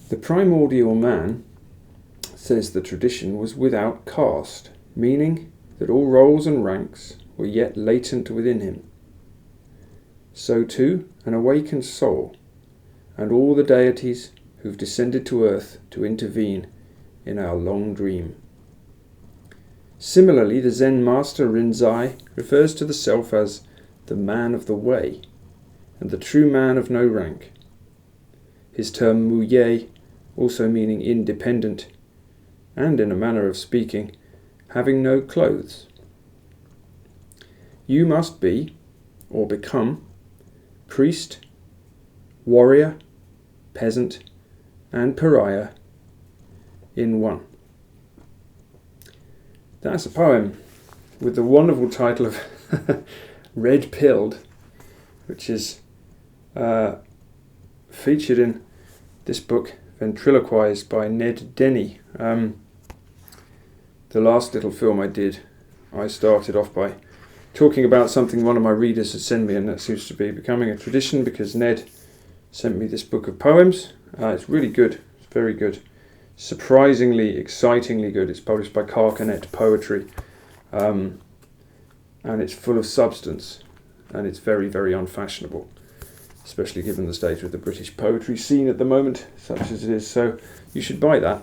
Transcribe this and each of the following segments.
The primordial man, says the tradition, was without caste, meaning that all roles and ranks were yet latent within him. So too an awakened soul, and all the deities who've descended to earth to intervene in our long dream. Similarly, the Zen master Rinzai refers to the self as the man of the way, and the true man of no rank. His term muye, also meaning independent, and in a manner of speaking, having no clothes. You must be, or become, priest, warrior, peasant, and pariah in one. That's a poem with the wonderful title of Red Pilled, which is featured in this book, Ventriloquise by Ned Denny. The last little film I did, I started off by talking about something one of my readers had sent me, and that seems to be becoming a tradition because Ned sent me this book of poems. It's really good. It's very good. Surprisingly, excitingly good. It's published by Carcanet Poetry, and it's full of substance, and it's very, very unfashionable, especially given the state of the British poetry scene at the moment, such as it is. So you should buy that,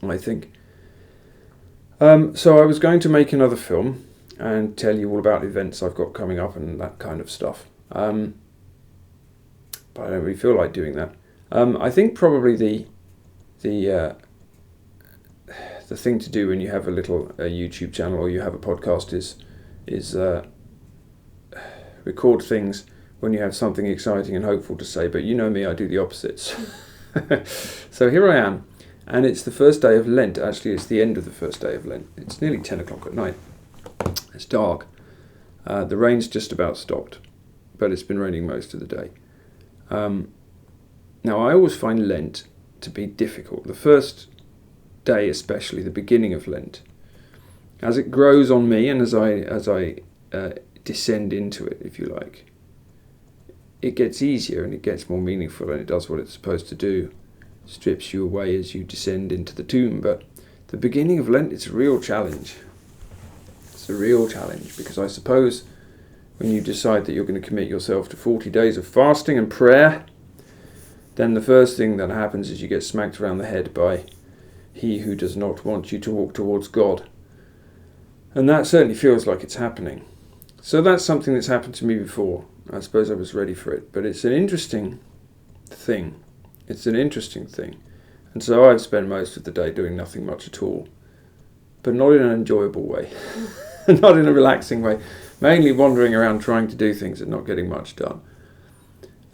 I think. So I was going to make another film and tell you all about events I've got coming up and that kind of stuff, but I don't really feel like doing that. I think probably the thing to do when you have a YouTube channel or you have a podcast is record things when you have something exciting and hopeful to say. But you know me, I do the opposites. So here I am, and it's the first day of Lent. Actually, it's the end of the first day of Lent. It's nearly 10 o'clock at night. It's dark. The rain's just about stopped, but it's been raining most of the day. Now, I always find Lent to be difficult. The first day, especially the beginning of Lent, as it grows on me and as I descend into it, if you like, it gets easier and it gets more meaningful and it does what it's supposed to do. Strips you away as you descend into the tomb. But the beginning of Lent, it's a real challenge. It's a real challenge because I suppose when you decide that you're going to commit yourself to 40 days of fasting and prayer, then the first thing that happens is you get smacked around the head by he who does not want you to walk towards God. And that certainly feels like it's happening. So that's something that's happened to me before. I suppose I was ready for it. But it's an interesting thing. It's an interesting thing. And so I've spent most of the day doing nothing much at all. But not in an enjoyable way. Not in a relaxing way. Mainly wandering around trying to do things and not getting much done.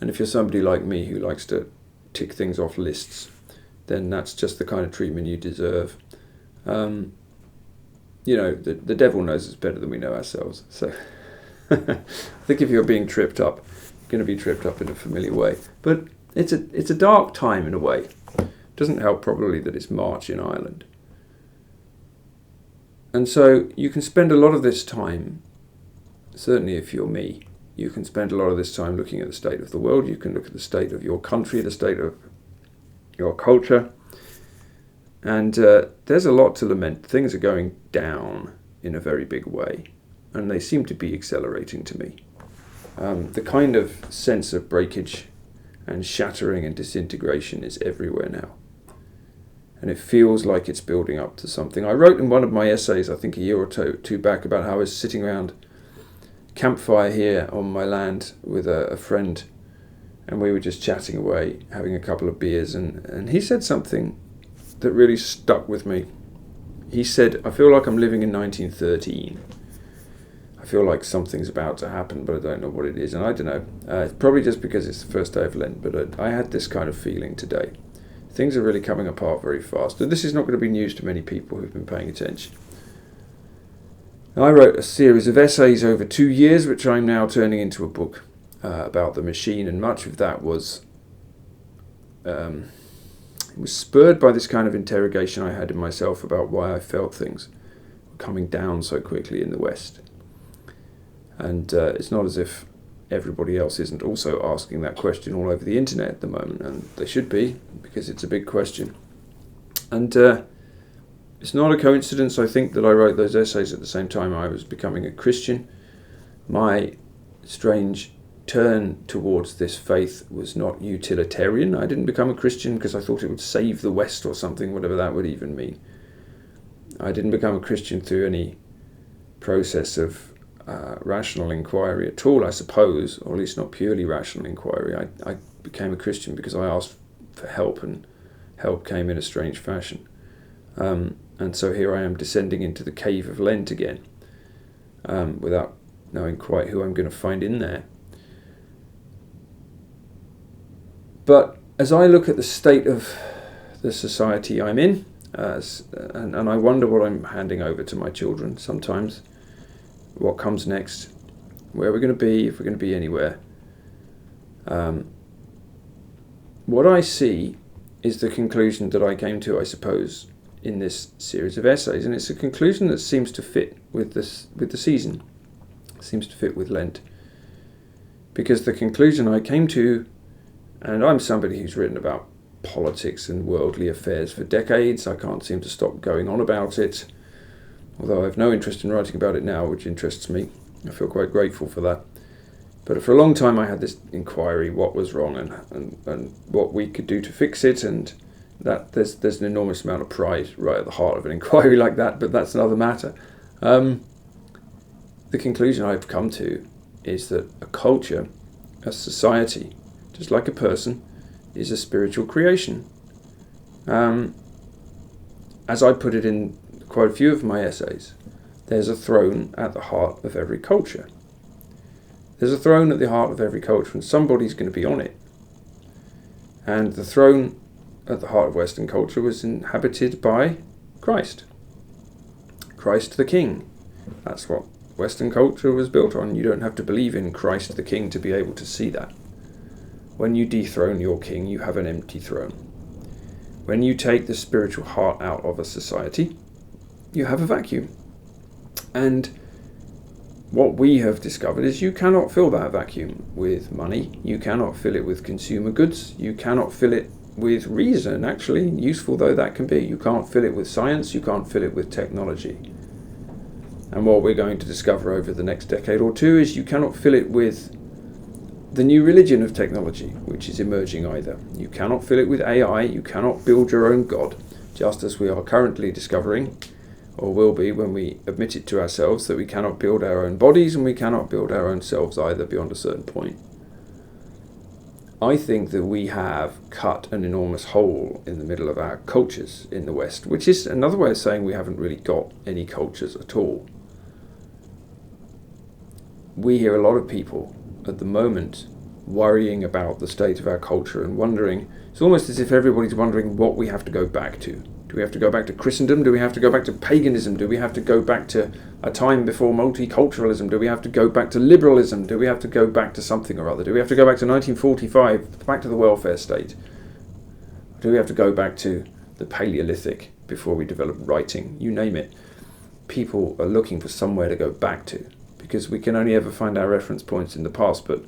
And if you're somebody like me who likes to tick things off lists, then that's just the kind of treatment you deserve. The devil knows us better than we know ourselves. So I think if you're being tripped up, you're going to be tripped up in a familiar way. But it's a dark time in a way. It doesn't help probably that it's March in Ireland. And so you can spend a lot of this time, certainly if you're me, you can spend a lot of this time looking at the state of the world. You can look at the state of your country, the state of your culture. And there's a lot to lament. Things are going down in a very big way. And they seem to be accelerating to me. The kind of sense of breakage and shattering and disintegration is everywhere now. And it feels like it's building up to something. I wrote in one of my essays, I think a year or two back, about how I was sitting around campfire here on my land with a friend, and we were just chatting away, having a couple of beers, and he said something that really stuck with me. He said, I feel like I'm living in 1913. I feel like something's about to happen, but I don't know what it is, and I don't know. It's probably just because it's the first day of Lent, but I had this kind of feeling today. Things are really coming apart very fast, and this is not going to be news to many people who've been paying attention. I wrote a series of essays over 2 years, which I'm now turning into a book about the machine, and much of that was spurred by this kind of interrogation I had in myself about why I felt things were coming down so quickly in the West. And it's not as if everybody else isn't also asking that question all over the internet at the moment, and they should be, because it's a big question. And it's not a coincidence, I think, that I wrote those essays at the same time I was becoming a Christian. My strange turn towards this faith was not utilitarian. I didn't become a Christian because I thought it would save the West or something, whatever that would even mean. I didn't become a Christian through any process of rational inquiry at all, I suppose, or at least not purely rational inquiry. I became a Christian because I asked for help, and help came in a strange fashion. And so here I am descending into the cave of Lent again, without knowing quite who I'm going to find in there. But as I look at the state of the society I'm in, and I wonder what I'm handing over to my children sometimes, what comes next, where we're going to be, if we're going to be anywhere. What I see is the conclusion that I came to, I suppose, in this series of essays, and it's a conclusion that seems to fit with the season, seems to fit with Lent, because the conclusion I came to, and I'm somebody who's written about politics and worldly affairs for decades. I can't seem to stop going on about it, although I have no interest in writing about it now, which interests me. I feel quite grateful for that. But for a long time I had this inquiry, what was wrong and what we could do to fix it, and that there's an enormous amount of pride right at the heart of an inquiry like that, but that's another matter. The conclusion I've come to is that a culture, a society, just like a person, is a spiritual creation. As I put it in quite a few of my essays, there's a throne at the heart of every culture. There's a throne at the heart of every culture, and somebody's going to be on it. And the throne at the heart of Western culture was inhabited by Christ. Christ the King. That's what Western culture was built on. You don't have to believe in Christ the King to be able to see that. When you dethrone your king, you have an empty throne. When you take the spiritual heart out of a society, you have a vacuum. And what we have discovered is you cannot fill that vacuum with money. You cannot fill it with consumer goods. You cannot fill it with reason, actually, useful though that can be. You can't fill it with science. You can't fill it with technology. And what we're going to discover over the next decade or two is you cannot fill it with the new religion of technology, which is emerging either. You cannot fill it with AI. You cannot build your own God, just as we are currently discovering, or will be when we admit it to ourselves, that we cannot build our own bodies and we cannot build our own selves either beyond a certain point. I think that we have cut an enormous hole in the middle of our cultures in the West, which is another way of saying we haven't really got any cultures at all. We hear a lot of people at the moment worrying about the state of our culture and wondering, it's almost as if everybody's wondering what we have to go back to. Do we have to go back to Christendom? Do we have to go back to paganism? Do we have to go back to a time before multiculturalism? Do we have to go back to liberalism? Do we have to go back to something or other? Do we have to go back to 1945, back to the welfare state? Do we have to go back to the Paleolithic before we developed writing? You name it. People are looking for somewhere to go back to, because we can only ever find our reference points in the past. But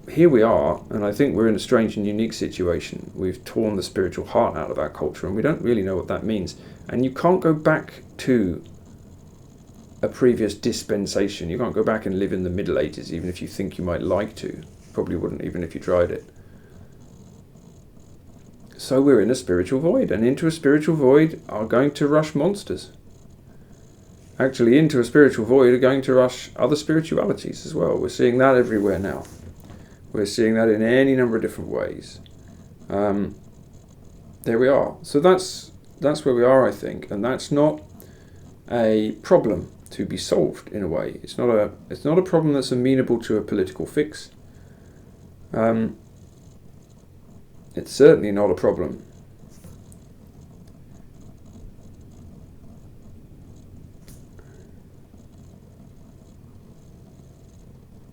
here we are, and I think we're in a strange and unique situation. We've torn the spiritual heart out of our culture, and we don't really know what that means. And you can't go back to a previous dispensation. You can't go back and live in the Middle Ages, even if you think you might like to. Probably wouldn't, even if you tried it. So we're in a spiritual void, and into a spiritual void are going to rush monsters. Actually, into a spiritual void are going to rush other spiritualities as well. We're seeing that everywhere now. We're seeing that in any number of different ways. There we are. So that's where we are, I think, and that's not a problem to be solved in a way. It's not a problem that's amenable to a political fix. It's certainly not a problem.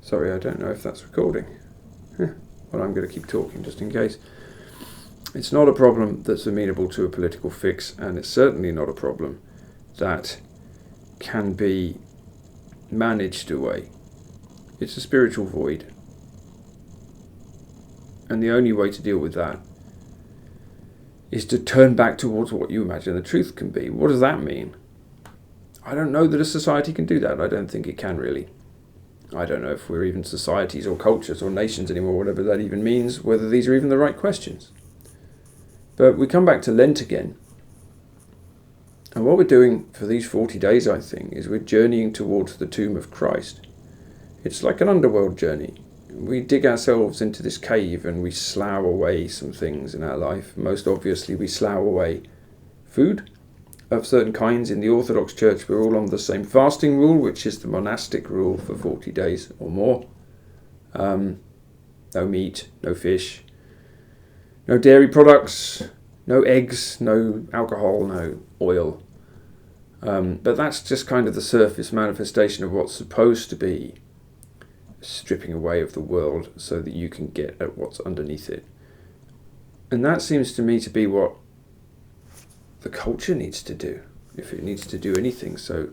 Sorry, I don't know if that's recording. Well, I'm going to keep talking just in case. It's not a problem that's amenable to a political fix, and it's certainly not a problem that can be managed away. It's a spiritual void. And the only way to deal with that is to turn back towards what you imagine the truth can be. What does that mean? I don't know that a society can do that. I don't think it can really. I don't know if we're even societies or cultures or nations anymore, whatever that even means, whether these are even the right questions. But we come back to Lent again. And what we're doing for these 40 days, I think, is we're journeying towards the tomb of Christ. It's like an underworld journey. We dig ourselves into this cave and we slough away some things in our life. Most obviously, we slough away food of certain kinds. In the Orthodox Church, we're all on the same fasting rule, which is the monastic rule for 40 days or more. No meat, no fish, no dairy products, no eggs, no alcohol, no oil. But that's just kind of the surface manifestation of what's supposed to be stripping away of the world so that you can get at what's underneath it. And that seems to me to be what the culture needs to do, if it needs to do anything so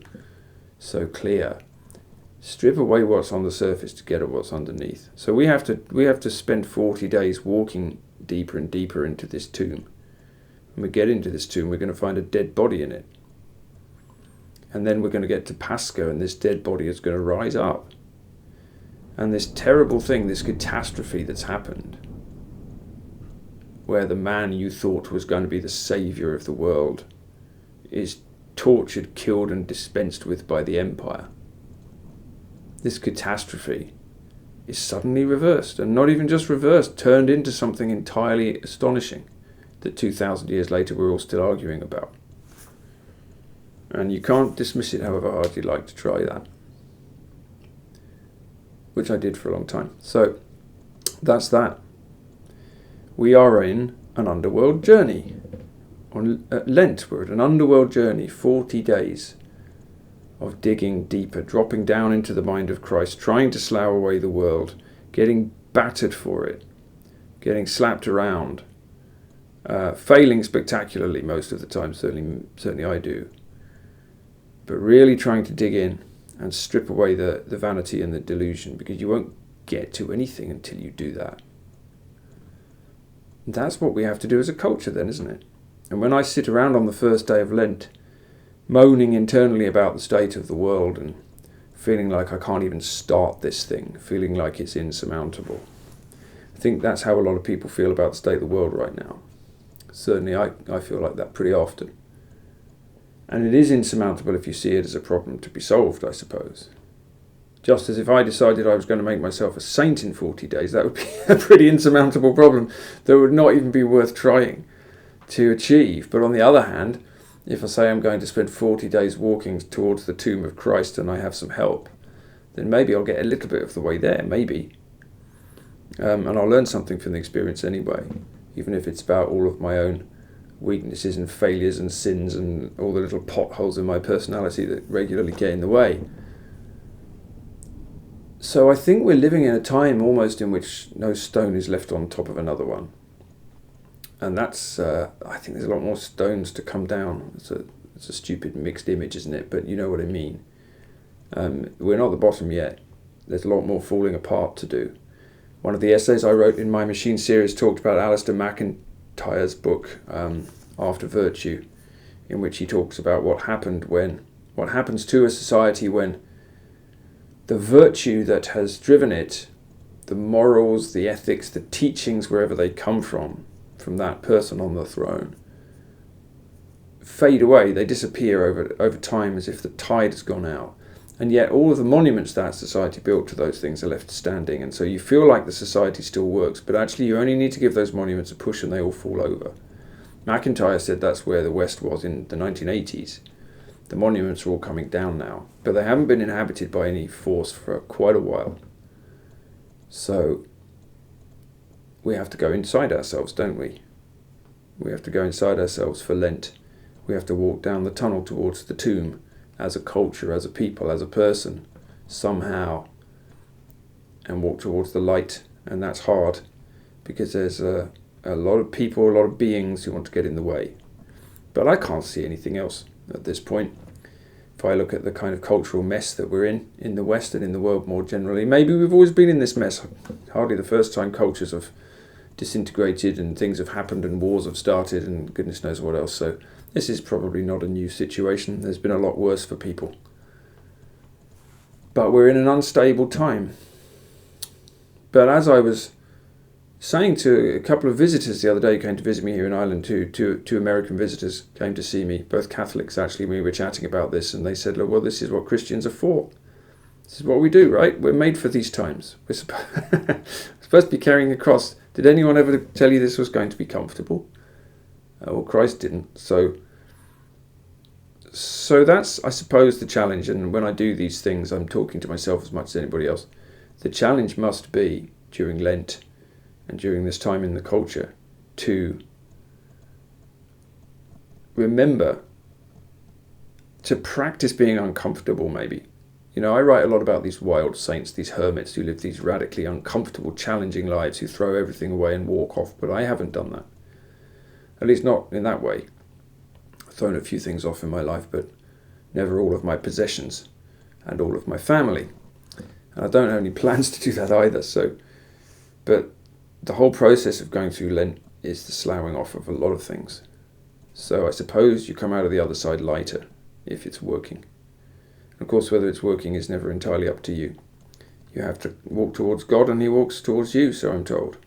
clear. Strip away what's on the surface to get at what's underneath. So we have to spend 40 days walking deeper and deeper into this tomb. When we get into this tomb, we're going to find a dead body in it. And then we're going to get to Pascha, and this dead body is going to rise up. And this terrible thing, this catastrophe that's happened, where the man you thought was going to be the saviour of the world is tortured, killed and dispensed with by the empire. This catastrophe is suddenly reversed, and not even just reversed, turned into something entirely astonishing that 2,000 years later we're all still arguing about. And you can't dismiss it however hard you'd like to try that, which I did for a long time. So that's that. We are in an underworld journey. On Lent, we're at an underworld journey, 40 days of digging deeper, dropping down into the mind of Christ, trying to slough away the world, getting battered for it, getting slapped around, failing spectacularly most of the time, certainly I do, but really trying to dig in and strip away the vanity and the delusion, because you won't get to anything until you do that. That's what we have to do as a culture then, isn't it? And when I sit around on the first day of Lent, moaning internally about the state of the world and feeling like I can't even start this thing, feeling like it's insurmountable, I think that's how a lot of people feel about the state of the world right now. Certainly I feel like that pretty often. And it is insurmountable if you see it as a problem to be solved, I suppose. Just as if I decided I was going to make myself a saint in 40 days, that would be a pretty insurmountable problem that would not even be worth trying to achieve. But on the other hand, if I say I'm going to spend 40 days walking towards the tomb of Christ and I have some help, then maybe I'll get a little bit of the way there, maybe. And I'll learn something from the experience anyway, even if it's about all of my own weaknesses and failures and sins and all the little potholes in my personality that regularly get in the way. So I think we're living in a time almost in which no stone is left on top of another one. And that's, I think there's a lot more stones to come down. It's a stupid mixed image, isn't it? But you know what I mean. We're not at the bottom yet. There's a lot more falling apart to do. One of the essays I wrote in my Machine series talked about Alistair MacIntyre's book, After Virtue, in which he talks about what happens to a society when the virtue that has driven it, the morals, the ethics, the teachings, wherever they come from that person on the throne, fade away. They disappear over time as if the tide has gone out. And yet all of the monuments that society built to those things are left standing. And so you feel like the society still works, but actually you only need to give those monuments a push and they all fall over. MacIntyre said that's where the West was in the 1980s. The monuments are all coming down now, but they haven't been inhabited by any force for quite a while. So we have to go inside ourselves, don't we? We have to go inside ourselves for Lent. We have to walk down the tunnel towards the tomb as a culture, as a people, as a person, somehow, and walk towards the light. And that's hard because there's a lot of people, a lot of beings who want to get in the way. But I can't see anything else at this point. if I look at the kind of cultural mess that we're in the West and in the world more generally, maybe we've always been in this mess. Hardly the first time cultures have disintegrated and things have happened and wars have started and goodness knows what else. So this is probably not a new situation. There's been a lot worse for people. But we're in an unstable time. But as I was saying to a couple of visitors the other day who came to visit me here in Ireland, two American visitors came to see me, both Catholics actually, we were chatting about this, and they said, look, well, this is what Christians are for. This is what we do, right? We're made for these times. We're supposed to be carrying a cross. Did anyone ever tell you this was going to be comfortable? Well, Christ didn't. So that's, I suppose, the challenge. And when I do these things, I'm talking to myself as much as anybody else. The challenge must be, during Lent and during this time in the culture, to remember to practice being uncomfortable, maybe. You know, I write a lot about these wild saints, these hermits who live these radically uncomfortable, challenging lives, who throw everything away and walk off, but I haven't done that. At least not in that way. I've thrown a few things off in my life, but never all of my possessions and all of my family. And I don't have any plans to do that either. But the whole process of going through Lent is the sloughing off of a lot of things. So I suppose you come out of the other side lighter if it's working. Of course, whether it's working is never entirely up to you. You have to walk towards God and he walks towards you, so I'm told.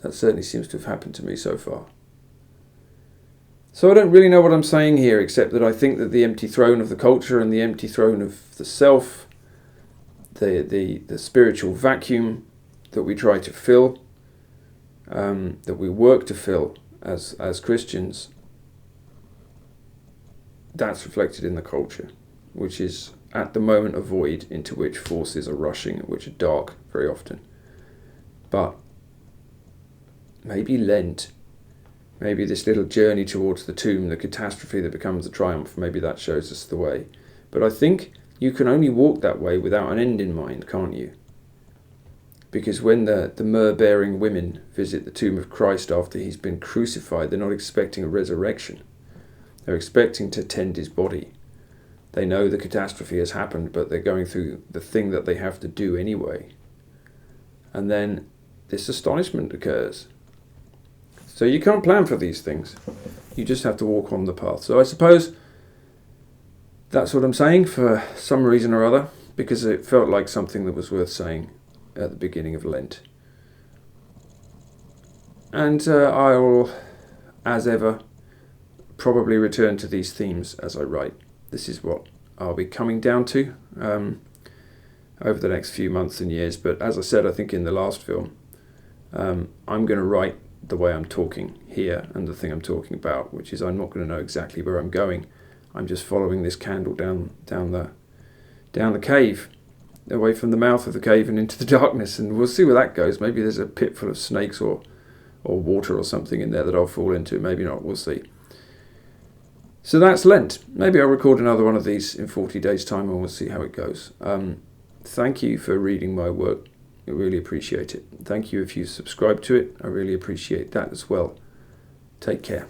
That certainly seems to have happened to me so far. So I don't really know what I'm saying here, except that I think that the empty throne of the culture and the empty throne of the self, the spiritual vacuum that we try to fill, that we work to fill as Christians, that's reflected in the culture, which is at the moment a void into which forces are rushing, which are dark very often. But maybe Lent, maybe this little journey towards the tomb, the catastrophe that becomes the triumph, maybe that shows us the way. But I think you can only walk that way without an end in mind, can't you? Because when the myrrh-bearing women visit the tomb of Christ after he's been crucified, they're not expecting a resurrection. They're expecting to tend his body. They know the catastrophe has happened, but they're going through the thing that they have to do anyway. And then this astonishment occurs. So you can't plan for these things. You just have to walk on the path. So I suppose that's what I'm saying for some reason or other, because it felt like something that was worth saying at the beginning of Lent. And I will, as ever, probably return to these themes as I write. This is what I'll be coming down to over the next few months and years. But as I said, I think in the last film, I'm going to write the way I'm talking here and the thing I'm talking about, which is I'm not going to know exactly where I'm going. I'm just following this candle down the cave, away from the mouth of the cave and into the darkness, and we'll see where that goes. Maybe there's a pit full of snakes or water or something in there that I'll fall into. Maybe not. We'll see. So that's Lent. Maybe I'll record another one of these in 40 days' time and we'll see how it goes. Thank you for reading my work. I really appreciate it. Thank you if you subscribe to it. I really appreciate that as well. Take care.